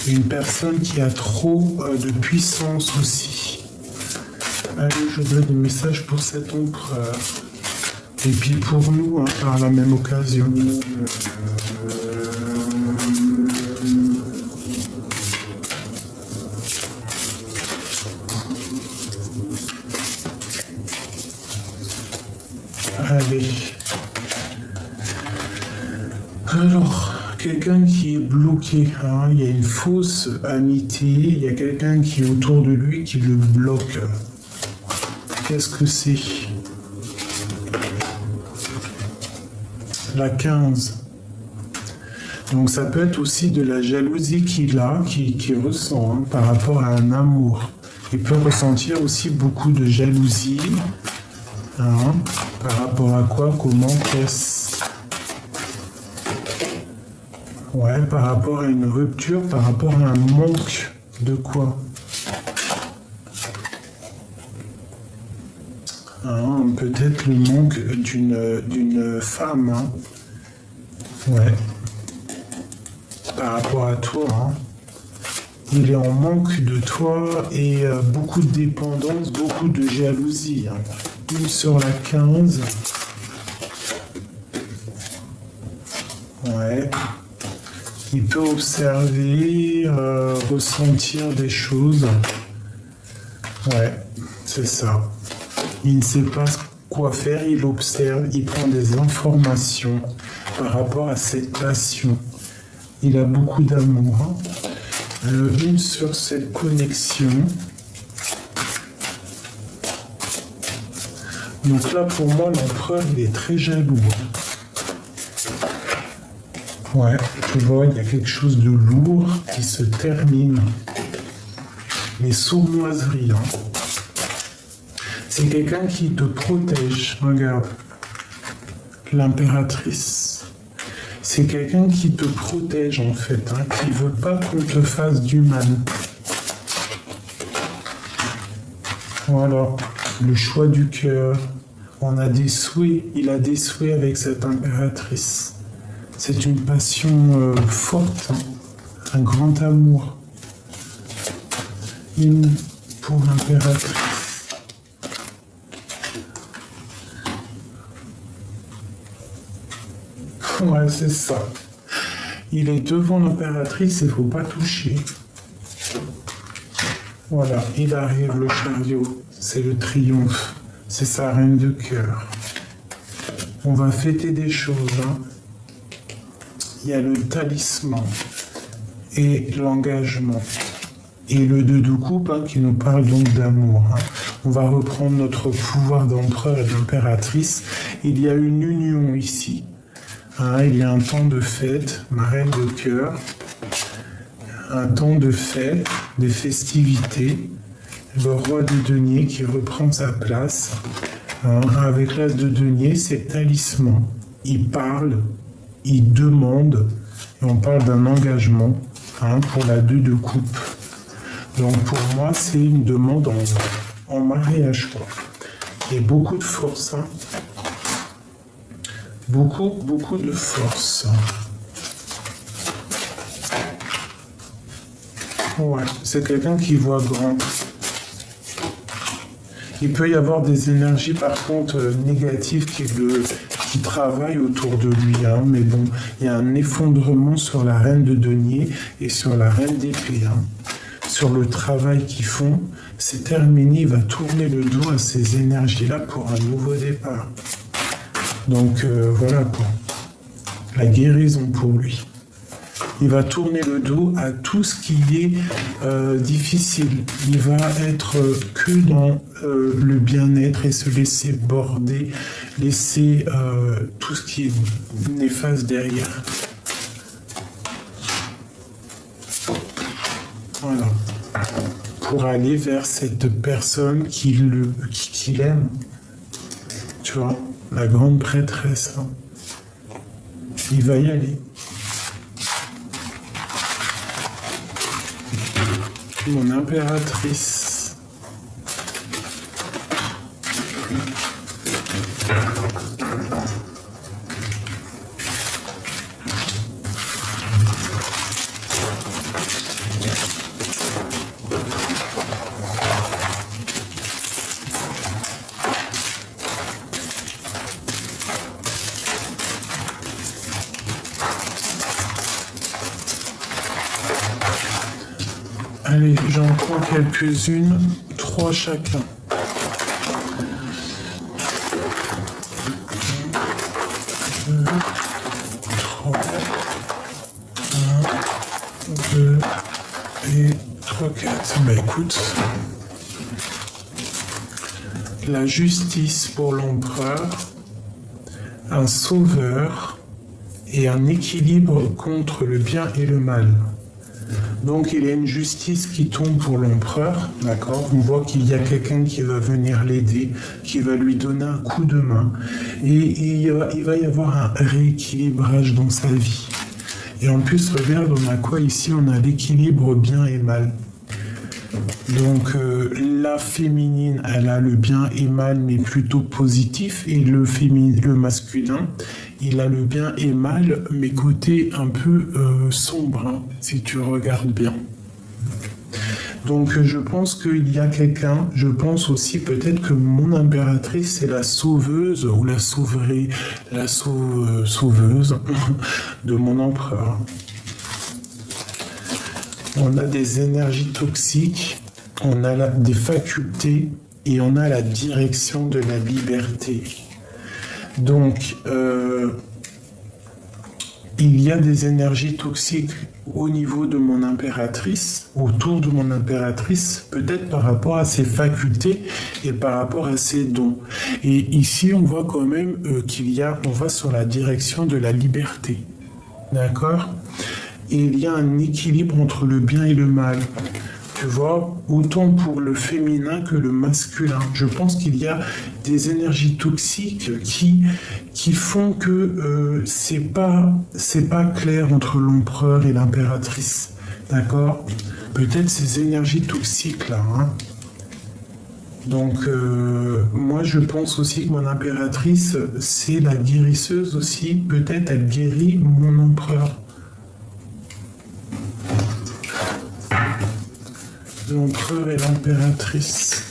Une personne qui a trop de puissance aussi. Allez, je donne des messages pour cet empereur. Et puis pour nous, par la même occasion. Allez. Alors, quelqu'un qui est bloqué, il y a une fausse amitié, il y a quelqu'un qui est autour de lui qui le bloque. Qu'est-ce que c'est? La 15. Donc ça peut être aussi de la jalousie qu'il a, qu'il ressent par rapport à un amour. Il peut ressentir aussi beaucoup de jalousie. Par rapport à quoi? Comment? Qu'est-ce? Ouais, par rapport à une rupture, par rapport à un manque de quoi? Peut-être le manque d'une femme. Ouais. Par rapport à toi. Il est en manque de toi et beaucoup de dépendance, beaucoup de jalousie. Une sur la 15. Ouais. Il peut observer, ressentir des choses. Ouais, c'est ça. Il ne sait pas quoi faire, il observe, il prend des informations par rapport à cette passion. Il a beaucoup d'amour. Une sur cette connexion. Donc là, pour moi, l'empereur, il est très jaloux. Ouais, tu vois, il y a quelque chose de lourd qui se termine. Les sournoiseries. C'est quelqu'un qui te protège. Regarde. L'impératrice. C'est quelqu'un qui te protège, en fait, qui veut pas qu'on te fasse du mal. Voilà. Le choix du cœur. On a des souhaits. Il a des souhaits avec cette impératrice. C'est une passion forte, un grand amour. Une pour l'impératrice. Ouais, c'est ça. Il est devant l'impératrice, il ne faut pas toucher. Voilà, il arrive, le chariot. C'est le triomphe. C'est sa reine de cœur. On va fêter des choses. Il y a le talisman et l'engagement. Et le 2 de coupe qui nous parle donc d'amour. On va reprendre notre pouvoir d'empereur et d'impératrice. Il y a une union ici. Il y a un temps de fête, ma reine de cœur. Un temps de fête, des festivités. Le roi de denier qui reprend sa place. Avec l'as de denier, c'est talisman. Il parle, il demande, et on parle d'un engagement pour la 2 de coupe. Donc pour moi, c'est une demande en mariage. Et beaucoup de force. Beaucoup de force. Ouais, c'est quelqu'un qui voit grand. Il peut y avoir des énergies par contre négatives qui travaillent autour de lui. Mais bon, il y a un effondrement sur la reine de denier et sur la reine d'épée. Sur le travail qu'ils font, c'est terminé. Il va tourner le dos à ces énergies-là pour un nouveau départ. Donc voilà quoi. la guérison pour lui. Il va tourner le dos à tout ce qui est difficile. Il va être que dans le bien-être et se laisser border, laisser tout ce qui est néfaste derrière. Voilà. Pour aller vers cette personne qu'il aime. Tu vois, la grande prêtresse. Hein. Il va y aller. Mon impératrice. Allez, j'en prends quelques-unes, 3 chacun. 1, 2, 3, 1, 2 et 3, 4. Bah écoute, la justice pour l'empereur, un sauveur et un équilibre contre le bien et le mal. Donc il y a une justice qui tombe pour l'empereur, d'accord. On voit qu'il y a quelqu'un qui va venir l'aider, qui va lui donner un coup de main. Et il va y avoir un rééquilibrage dans sa vie. Et en plus, regarde, on a quoi ici? On a l'équilibre bien et mal. Donc la féminine, elle a le bien et mal, mais plutôt positif. Et le masculin, il a le bien et mal, mais côté un peu sombre, hein, si tu regardes bien. Donc je pense qu'il y a quelqu'un, je pense aussi peut-être que mon impératrice, c'est la sauveuse ou la sauveuse de mon empereur. On a des énergies toxiques, on a des facultés et on a la direction de la liberté. Donc, il y a des énergies toxiques au niveau de mon impératrice, autour de mon impératrice, peut-être par rapport à ses facultés et par rapport à ses dons. Et ici, on voit quand même on va sur la direction de la liberté. D'accord ? Et il y a un équilibre entre le bien et le mal. Tu vois, autant pour le féminin que le masculin. Je pense qu'il y a des énergies toxiques qui font que c'est pas clair entre l'empereur et l'impératrice. D'accord? Peut-être ces énergies toxiques là. Hein. Donc, moi, je pense aussi que mon impératrice, c'est la guérisseuse aussi. Peut-être elle guérit mon empereur. L'empereur et l'impératrice.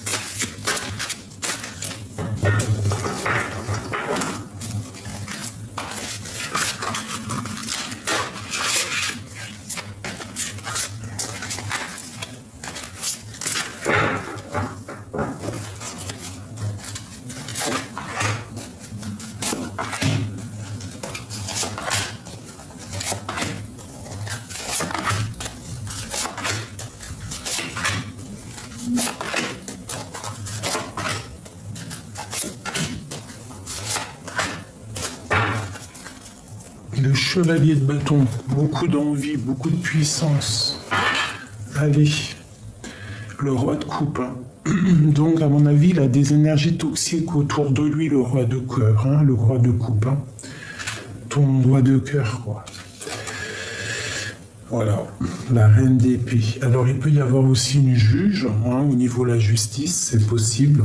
Le chevalier de bâton, beaucoup d'envie, beaucoup de puissance. Allez, le roi de coupe. Hein. Donc, à mon avis, il a des énergies toxiques autour de lui, le roi de cœur, hein, le roi de coupe. Hein. Ton roi de cœur, quoi. Voilà, la reine d'épée. Alors, il peut y avoir aussi une juge, hein, au niveau de la justice, c'est possible.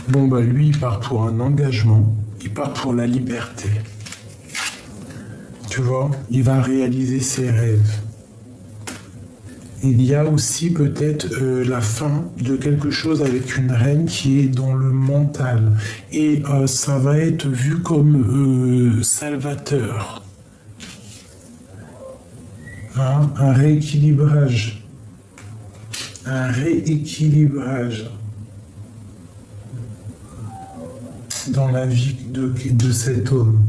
Bon, bah, lui, il part pour un engagement. Il part pour la liberté. Tu vois, il va réaliser ses rêves. Il y a aussi peut-être la fin de quelque chose avec une reine qui est dans le mental. Et ça va être vu comme salvateur. Hein, un rééquilibrage. Un rééquilibrage. dans la vie de cet homme.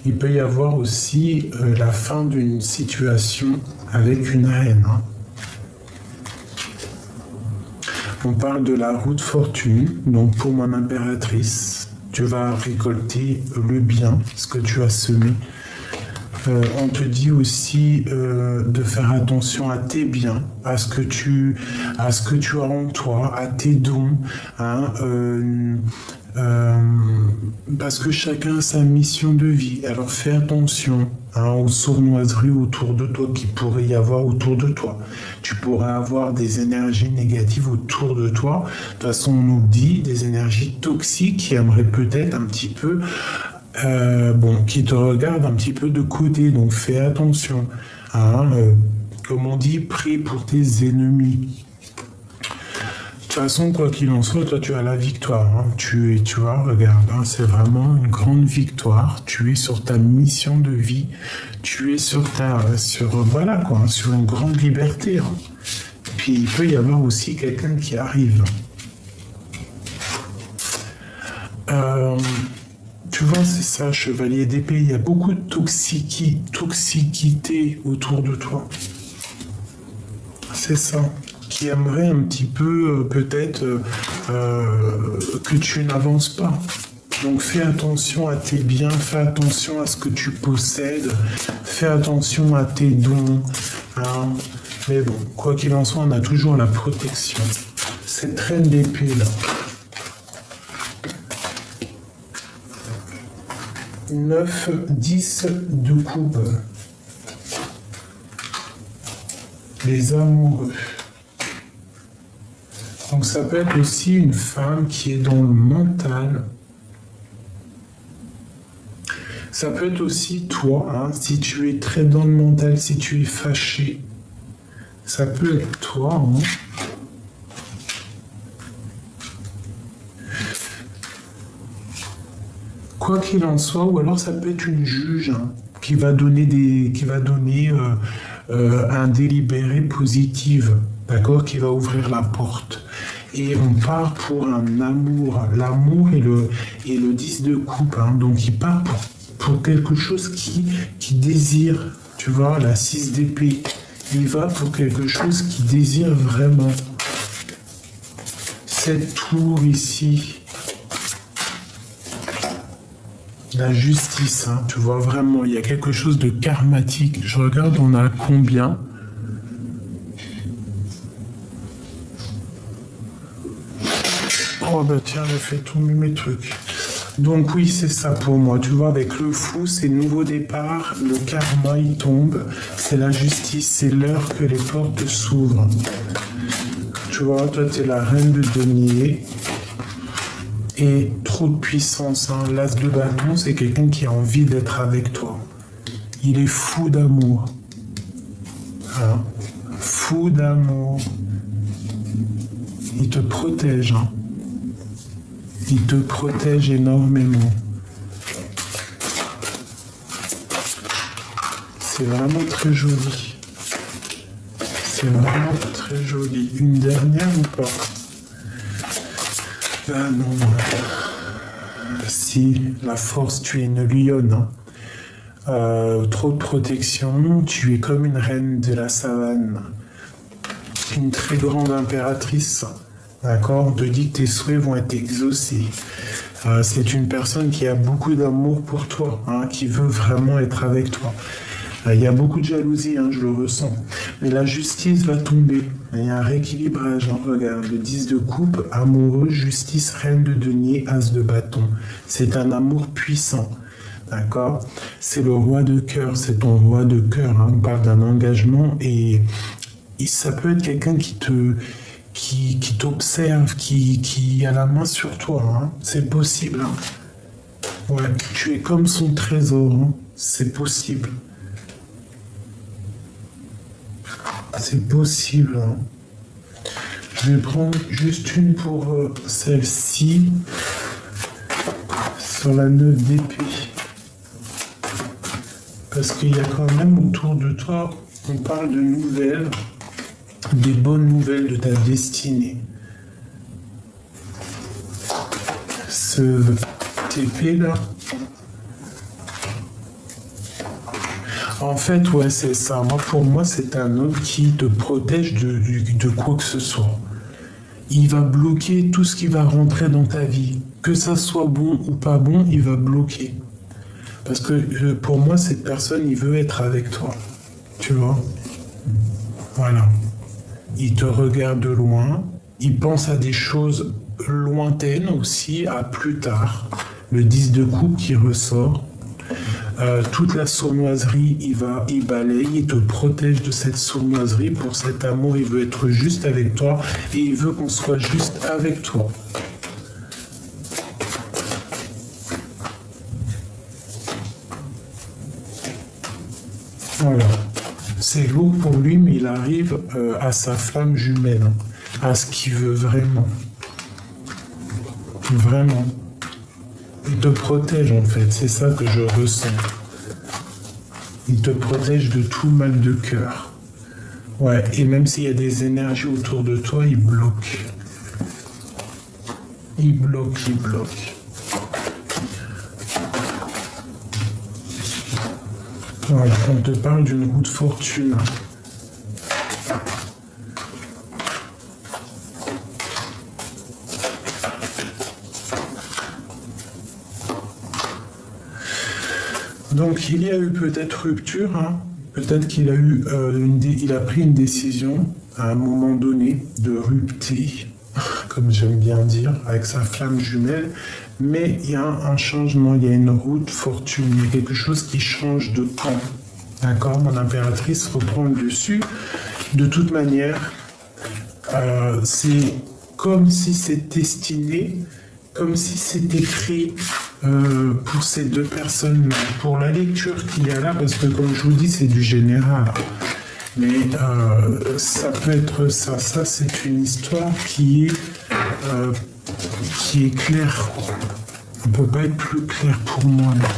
Il peut y avoir aussi la fin d'une situation avec une reine. Hein. On parle de la roue de fortune, donc pour mon impératrice, tu vas récolter le bien, ce que tu as semé. On te dit aussi de faire attention à tes biens, à ce que tu as en toi, à tes dons, hein, parce que chacun a sa mission de vie. Alors fais attention aux sournoiseries autour de toi qu'il pourrait y avoir autour de toi. Tu pourrais avoir des énergies négatives autour de toi. De toute façon, on nous dit des énergies toxiques qui aimeraient peut-être un petit peu, qui te regardent un petit peu de côté. Donc fais attention. Hein, comme on dit, prie pour tes ennemis. De toute façon, quoi qu'il en soit, toi, tu as la victoire. Hein. Tu vois, regarde, hein, c'est vraiment une grande victoire. Tu es sur ta mission de vie. Tu es sur une grande liberté. Hein. Puis, il peut y avoir aussi quelqu'un qui arrive. Tu vois, c'est ça, chevalier d'épée. Il y a beaucoup de toxicité autour de toi. C'est ça. Qui aimerait un petit peu, peut-être, que tu n'avances pas. Donc fais attention à tes biens, fais attention à ce que tu possèdes, fais attention à tes dons. Hein. Mais bon, quoi qu'il en soit, on a toujours la protection. Cette reine d'épée là. 9, 10 de coupe. Les amoureux. Donc ça peut être aussi une femme qui est dans le mental. Ça peut être aussi toi, hein, si tu es très dans le mental, si tu es fâché. Ça peut être toi. Hein. Quoi qu'il en soit, ou alors ça peut être une juge hein, qui va donner un délibéré positif, d'accord, qui va ouvrir la porte. Et on part pour un amour. L'amour et le 10 de coupe. Hein. Donc il part pour quelque chose qui désire. Tu vois, la 6 d'épée. Il va pour quelque chose qu'il désire vraiment. Cette tour ici. La justice, hein, tu vois vraiment, il y a quelque chose de karmatique. Je regarde, on a combien ? Oh bah tiens, j'ai fait tous mes trucs. Donc oui, c'est ça pour moi. Tu vois, avec le fou, c'est nouveau départ, le karma, il tombe. C'est la justice, c'est l'heure que les portes s'ouvrent. Tu vois, toi, t'es la reine de denier. Et trop de puissance, hein. L'as de bâton, c'est quelqu'un qui a envie d'être avec toi. Il est fou d'amour. Hein. Fou d'amour. Il te protège, hein. Il te protège énormément. C'est vraiment très joli. C'est vraiment très joli. Une dernière ou pas ? Ah non. Si, la force, tu es une lionne. Hein. Trop de protection, tu es comme une reine de la savane. Une très grande impératrice. D'accord, on te dit que tes souhaits vont être exaucés. C'est une personne qui a beaucoup d'amour pour toi, hein, qui veut vraiment être avec toi. Il y a beaucoup de jalousie, hein, je le ressens. Mais la justice va tomber. Il y a un rééquilibrage. Hein, regarde, le 10 de coupe, amoureux, justice, reine de denier, as de bâton. C'est un amour puissant. D'accord ? C'est le roi de cœur, c'est ton roi de cœur. Hein, on parle d'un engagement et ça peut être quelqu'un qui t'observe, qui a la main sur toi. Hein. C'est possible. Hein. Ouais, tu es comme son trésor. Hein. C'est possible. C'est possible. Hein. Je vais prendre juste une pour celle-ci. Sur la 9 d'épée. Parce qu'il y a quand même autour de toi, on parle de nouvelles. Des bonnes nouvelles de ta destinée. TP là. En fait, ouais, c'est ça. Moi, pour moi, c'est un homme qui te protège de quoi que ce soit. Il va bloquer tout ce qui va rentrer dans ta vie. Que ça soit bon ou pas bon, il va bloquer. Parce que pour moi, cette personne, il veut être avec toi. Tu vois? Voilà. Il te regarde de loin. Il pense à des choses lointaines aussi, à plus tard. Le 10 de coupe qui ressort. Toute la sournoiserie, il balaye, il te protège de cette sournoiserie. Pour cet amour, il veut être juste avec toi et il veut qu'on soit juste avec toi. Voilà. C'est lourd pour lui, mais il arrive à sa flamme jumelle, hein, à ce qu'il veut vraiment. Vraiment. Il te protège en fait, c'est ça que je ressens. Il te protège de tout mal de cœur. Ouais, et même s'il y a des énergies autour de toi, il bloque. Il bloque, il bloque. Voilà, on te parle d'une roue de fortune. Donc il y a eu peut-être rupture, hein. Peut-être qu'il a eu il a pris une décision à un moment donné de rupture, comme j'aime bien dire, avec sa flamme jumelle, mais il y a un changement, il y a une route fortune, il y a quelque chose qui change de camp. D'accord, mon impératrice reprend le dessus. De toute manière, c'est comme si c'est destiné, comme si c'était écrit pour ces deux personnes-là, pour la lecture qu'il y a là, parce que comme je vous dis, c'est du général. Mais ça peut être ça. Ça, c'est une histoire qui est claire. On ne peut pas être plus clair pour moi. Là.